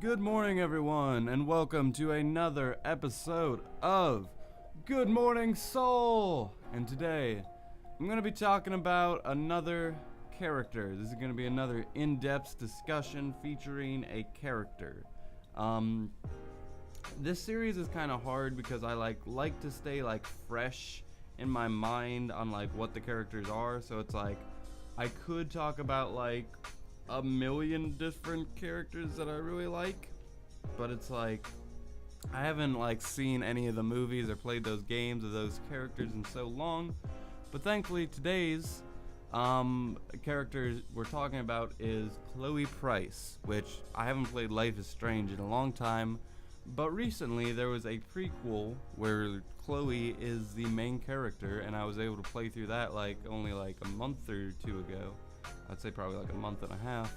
Good morning, everyone, and welcome to another episode of Good Morning Soul. And today, I'm going to be talking about another character. This is going to be another in-depth discussion featuring a character. This series is kind of hard because I like to stay fresh in my mind on what the characters are. So it's I could talk about a million different characters that I really like, but it's I haven't seen any of the movies or played those games of those characters in so long. But thankfully today's character we're talking about is Chloe Price, which I haven't played Life is Strange in a long time, but recently there was a prequel where Chloe is the main character, and I was able to play through that only a month or two ago. I'd say probably a month and a half.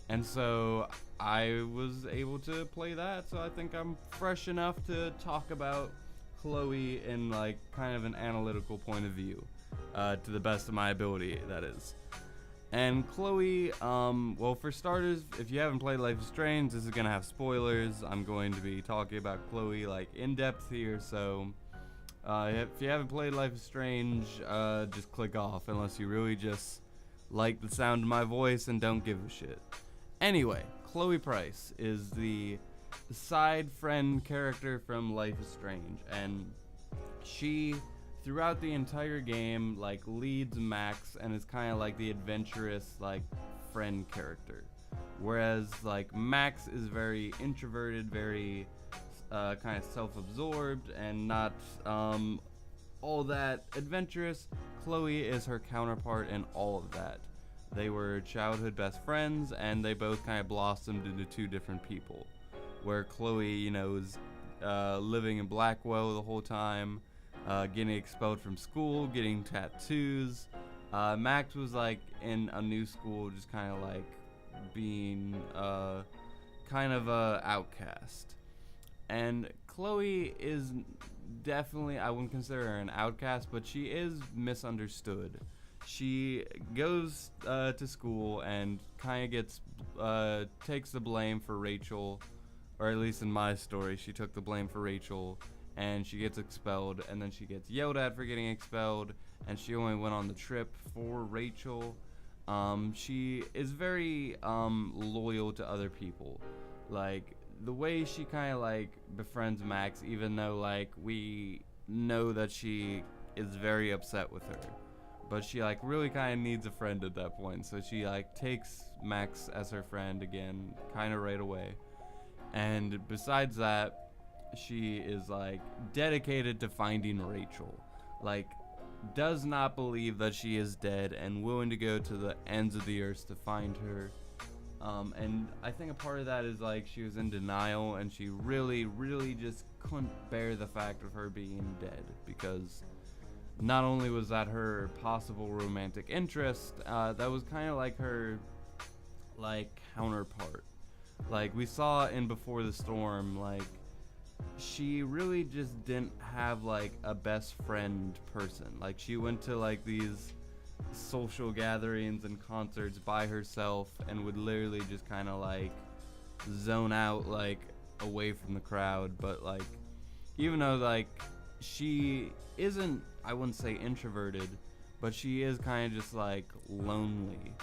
And so I was able to play that, so I think I'm fresh enough to talk about Chloe in kind of an analytical point of view, to the best of my ability, that is. And Chloe, well, for starters, if you haven't played Life is Strange, this is gonna have spoilers. I'm going to be talking about Chloe in depth here, so if you haven't played Life is Strange, just click off unless you really just like the sound of my voice and don't give a shit. Anyway, Chloe Price is the side friend character from Life is Strange, and she, throughout the entire game, leads Max and is kind of the adventurous friend character, whereas Max is very introverted, very kind of self-absorbed and not all that adventurous. Chloe is her counterpart in all of that. They were childhood best friends, and they both kind of blossomed into two different people. Where Chloe, is living in Blackwell the whole time, getting expelled from school, getting tattoos. Max was in a new school, just kind of being kind of a outcast. And Chloe is definitely, I wouldn't consider her an outcast, but she is misunderstood. She goes to school and kind of gets takes the blame for Rachel, or at least in my story, she took the blame for Rachel, and she gets expelled, and then she gets yelled at for getting expelled, and she only went on the trip for Rachel. She is very loyal to other people. The way she kind of befriends Max, even though we know that she is very upset with her, but she really kind of needs a friend at that point, so she takes Max as her friend again kind of right away. And besides that, she is dedicated to finding Rachel, does not believe that she is dead and willing to go to the ends of the earth to find her. And I think a part of that is she was in denial, and she really just couldn't bear the fact of her being dead, because not only was that her possible romantic interest, that was kind of her counterpart. We saw in Before the Storm, she really just didn't have a best friend person. She went to these social gatherings and concerts by herself and would literally just kind of zone out away from the crowd. But even though she isn't, I wouldn't say introverted, but she is kind of just lonely,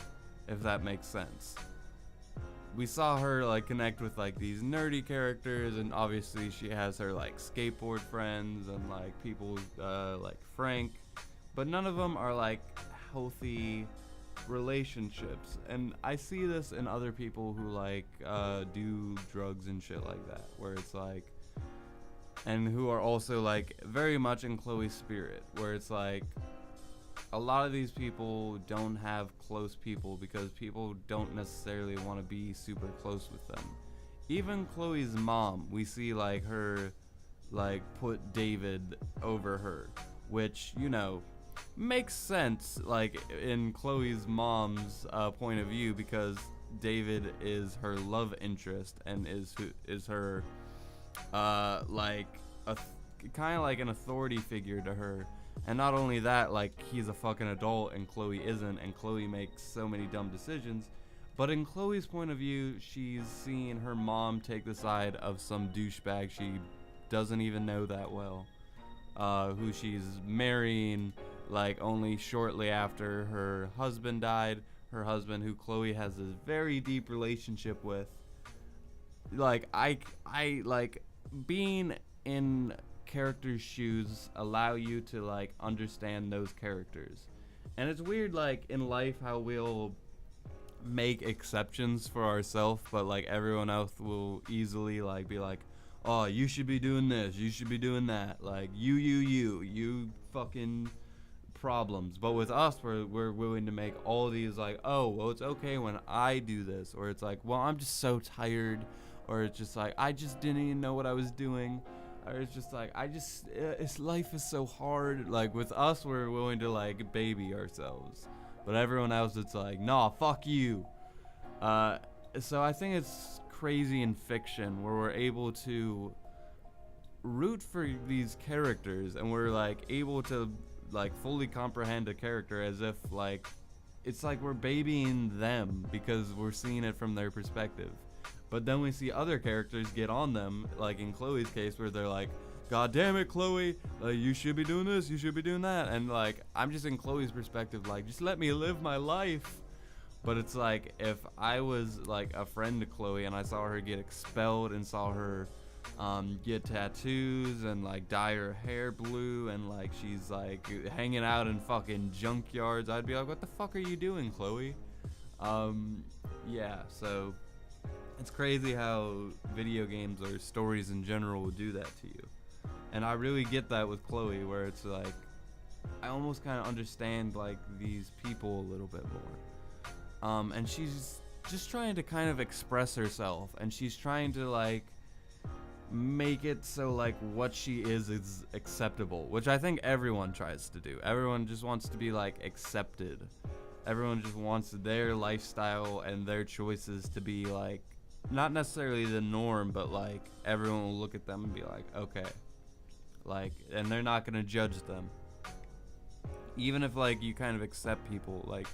if that makes sense. We saw her connect with these nerdy characters, and obviously she has her skateboard friends and people like Frank, but none of them are healthy relationships. And I see this in other people who do drugs and shit like that, where it's and who are also very much in Chloe's spirit, where it's a lot of these people don't have close people because people don't necessarily want to be super close with them. Even Chloe's mom, we see her put David over her, which makes sense in Chloe's mom's point of view, because David is her love interest and is her kind of an authority figure to her. And not only that, he's a fucking adult and Chloe isn't, and Chloe makes so many dumb decisions, But in Chloe's point of view, she's seeing her mom take the side of some douchebag she doesn't even know that well, who she's marrying like only shortly after her husband died. Her husband, who Chloe has this very deep relationship with. Like I like being in characters' shoes allow you to like understand those characters. And it's weird, like in life, how we'll make exceptions for ourselves, but like everyone else will easily like be like, oh, you should be doing this, you should be doing that, like you fucking problems. But with us, we're willing to make all these like, oh, well, it's okay when I do this, or it's like, well, I'm just so tired, or it's just like, I just didn't even know what I was doing, or it's just like, life is so hard. Like with us, we're willing to like baby ourselves, but everyone else, it's like, nah, fuck you. So I think it's crazy in fiction where we're able to root for these characters, and we're like able to like fully comprehend a character as if like it's like we're babying them because we're seeing it from their perspective. But then we see other characters get on them, like in Chloe's case, where they're like, God damn it, Chloe, you should be doing this, you should be doing that. And like, I'm just in Chloe's perspective, like, just let me live my life. But it's like, if I was like a friend to Chloe and I saw her get expelled and saw her get tattoos and like dye her hair blue and like she's like hanging out in fucking junkyards, I'd be like, what the fuck are you doing, Chloe? Yeah, so it's crazy how video games or stories in general will do that to you. And I really get that with Chloe, where it's like I almost kind of understand like these people a little bit more. And she's just trying to kind of express herself, and she's trying to like make it so like what she is acceptable, which I think everyone tries to do. Everyone just wants to be like accepted. Everyone just wants their lifestyle and their choices to be like not necessarily the norm, but like everyone will look at them and be like, okay, like, and they're not gonna judge them. Even if like you kind of accept people, like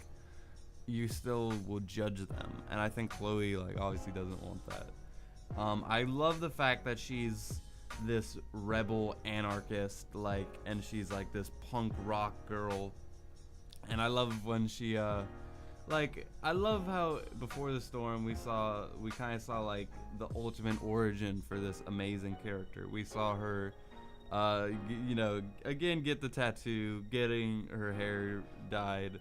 you still will judge them. And I think Chloe like obviously doesn't want that. I love the fact that she's this rebel anarchist, like, and she's like this punk rock girl. And I love when she like, I love how before the storm we kind of saw like the ultimate origin for this amazing character. We saw her you know, again, get the tattoo, getting her hair dyed,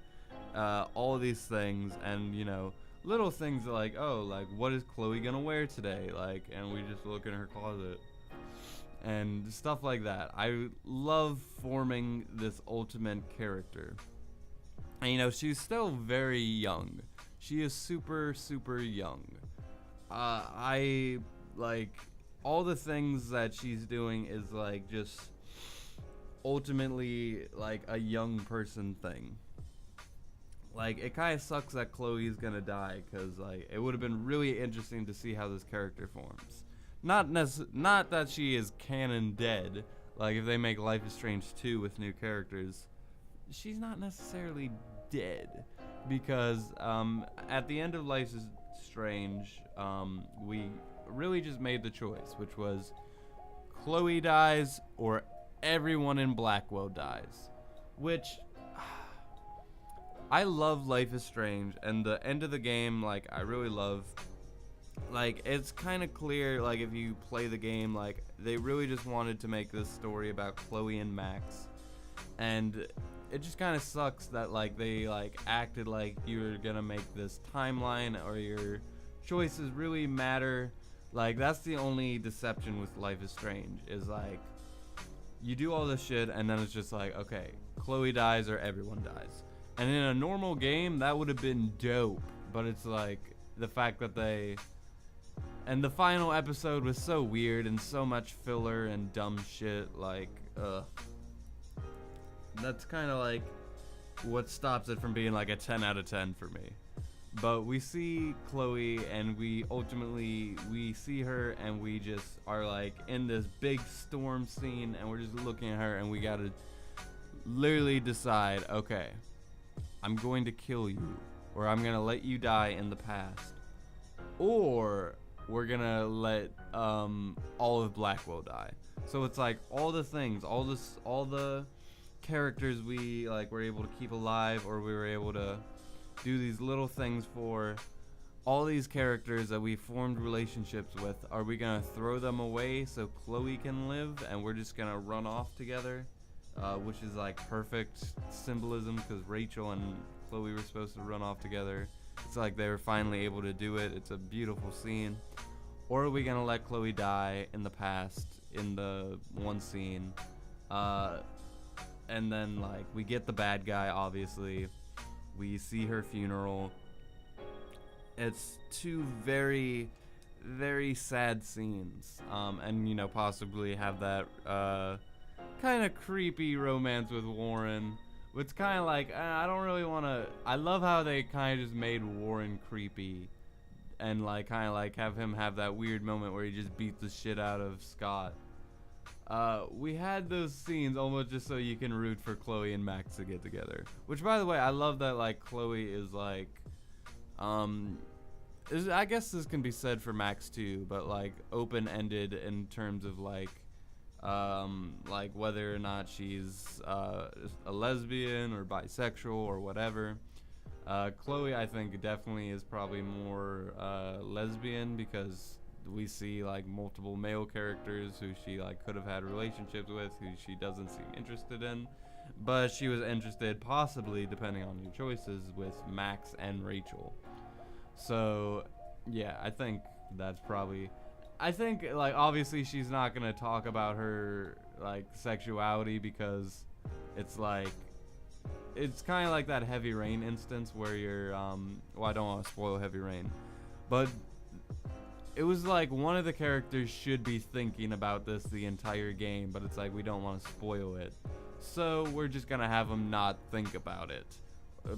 all these things, and you know, little things like, oh, like, what is Chloe gonna wear today? Like, and we just look in her closet and stuff like that. I love forming this ultimate character. And you know, she's still very young. She is super, super young. I like all the things that she's doing is like just ultimately like a young person thing. Like, it kind of sucks that Chloe's gonna die, because like it would have been really interesting to see how this character forms. Not that she is canon dead. Like, if they make Life is Strange 2 with new characters, she's not necessarily dead, because at the end of Life is Strange, we really just made the choice, which was Chloe dies or everyone in Blackwell dies. Which I love Life is Strange, and the end of the game, like, I really love. Like, it's kind of clear, like, if you play the game, like, they really just wanted to make this story about Chloe and Max. And it just kind of sucks that, like, they, like, acted like you were gonna make this timeline, or your choices really matter. Like, that's the only deception with Life is Strange, is, like, you do all this shit, and then it's just like, okay, Chloe dies or everyone dies. And in a normal game, that would have been dope. But it's like, the fact that they... And the final episode was so weird and so much filler and dumb shit. Like, that's kind of like what stops it from being like a 10 out of 10 for me. But we see Chloe, and we see her, and we just are like in this big storm scene, and we're just looking at her, and we gotta literally decide, okay, I'm going to kill you, or I'm gonna let you die in the past, or we're gonna let all of Blackwell die. So it's like all the things, all the characters we like were able to keep alive, or we were able to do these little things for. All these characters that we formed relationships with, are we gonna throw them away so Chloe can live and we're just gonna run off together? Which is like perfect symbolism, because Rachel and Chloe were supposed to run off together. It's like they were finally able to do it. It's a beautiful scene. Or are we gonna let Chloe die in the past in the one scene? And then like we get the bad guy, obviously. We see her funeral. It's two very, very sad scenes, and you know, possibly have that kind of creepy romance with Warren. It's kind of like I don't really want to. I love how they kind of just made Warren creepy, and like kind of like have him have that weird moment where he just beats the shit out of Scott. We had those scenes almost just so you can root for Chloe and Max to get together. Which, by the way, I love that like Chloe is like. I guess this can be said for Max too, but like open-ended in terms of like whether or not she's a lesbian or bisexual or whatever. Chloe, I think, definitely is probably more lesbian, because we see like multiple male characters who she like could have had relationships with, who she doesn't seem interested in, but she was interested, possibly depending on your choices, with Max and Rachel. So yeah, I think that's probably, I think like obviously she's not gonna talk about her like sexuality, because it's like it's kind of like that Heavy Rain instance where you're well, I don't want to spoil Heavy Rain, but it was like one of the characters should be thinking about this the entire game, but it's like we don't want to spoil it, so we're just gonna have them not think about it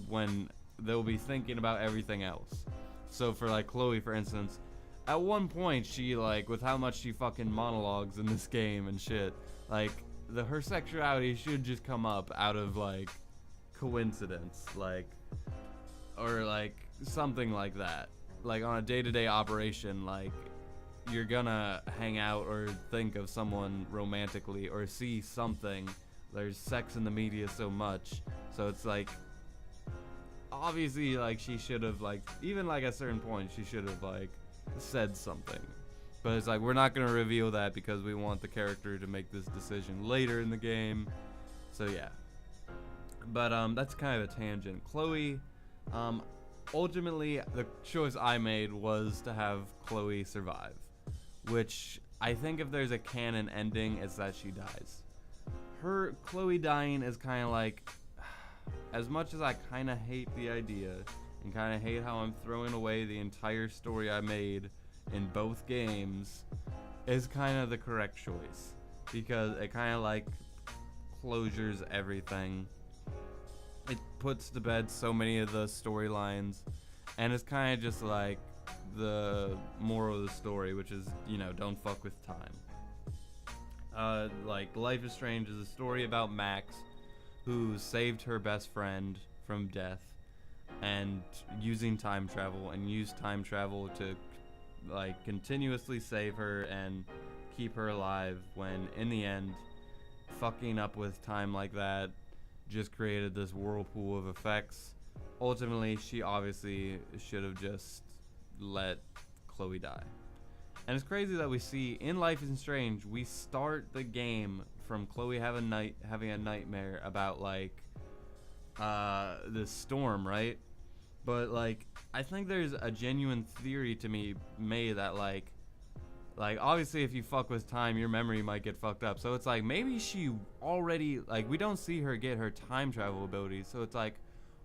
when they'll be thinking about everything else. So for like Chloe, for instance, at one point she like, with how much she fucking monologues in this game and shit, like her sexuality should just come up out of like coincidence, like, or like something like that. Like on a day-to-day operation, like you're gonna hang out or think of someone romantically or see something. There's sex in the media so much, so it's like obviously like she should have like, even like at a certain point she should have like said something, but it's like we're not gonna reveal that because we want the character to make this decision later in the game. So yeah, but that's kind of a tangent. Chloe, ultimately the choice I made was to have Chloe survive, which I think if there's a canon ending, it's that she dies. Her Chloe dying is kind of like, as much as I kind of hate the idea and kind of hate how I'm throwing away the entire story I made in both games, is kind of the correct choice, because it kind of like closures everything. It puts to bed so many of the storylines, and it's kind of just like the moral of the story, which is, you know, don't fuck with time. Like Life is Strange is a story about Max, who saved her best friend from death, and using time travel, and used time travel to like continuously save her and keep her alive, when in the end fucking up with time like that just created this whirlpool of effects. Ultimately, she obviously should have just let Chloe die. And it's crazy that we see in Life is Strange, we start the game from Chloe having a nightmare about like this storm, right? But like I think there's a genuine theory to me made that like obviously if you fuck with time, your memory might get fucked up. So it's like maybe she already, like, we don't see her get her time travel abilities. So it's like,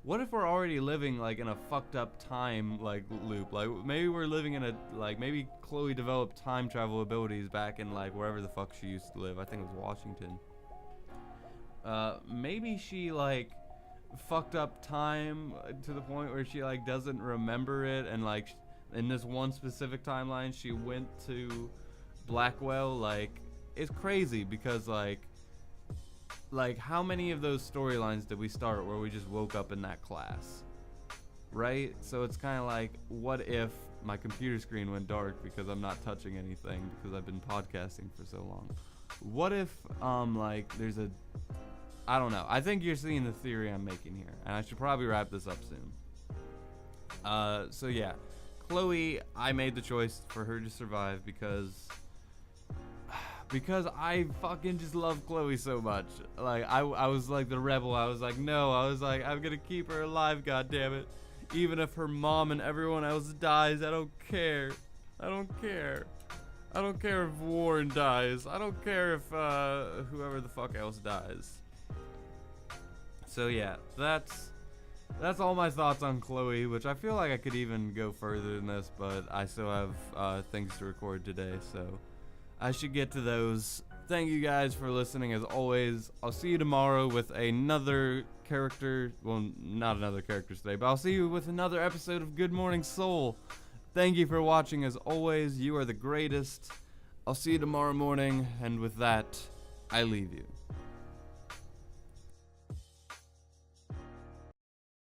what if we're already living like in a fucked up time like loop? Like maybe we're living in a, like, maybe Chloe developed time travel abilities back in like wherever the fuck she used to live. I think it was Washington. Maybe she like fucked up time to the point where she like doesn't remember it, and like in this one specific timeline she went to Blackwell. Like it's crazy because like how many of those storylines did we start where we just woke up in that class? right? So it's kind of like, what if my computer screen went dark because I'm not touching anything because I've been podcasting for so long? What if, like, there's a, I don't know. I think you're seeing the theory I'm making here, and I should probably wrap this up soon. So yeah, Chloe, I made the choice for her to survive because I fucking just love Chloe so much. Like, I was like the rebel. I was like, no, I was like, I'm gonna keep her alive, goddammit. Even if her mom and everyone else dies, I don't care. I don't care. I don't care if Warren dies. I don't care if whoever the fuck else dies. So yeah, that's all my thoughts on Chloe, which I feel like I could even go further than this, but I still have things to record today, so I should get to those. Thank you guys for listening as always. I'll see you tomorrow with another character. Well, not another character today, but I'll see you with another episode of Good Morning Soul. Thank you for watching as always. You are the greatest. I'll see you tomorrow morning, and with that, I leave you.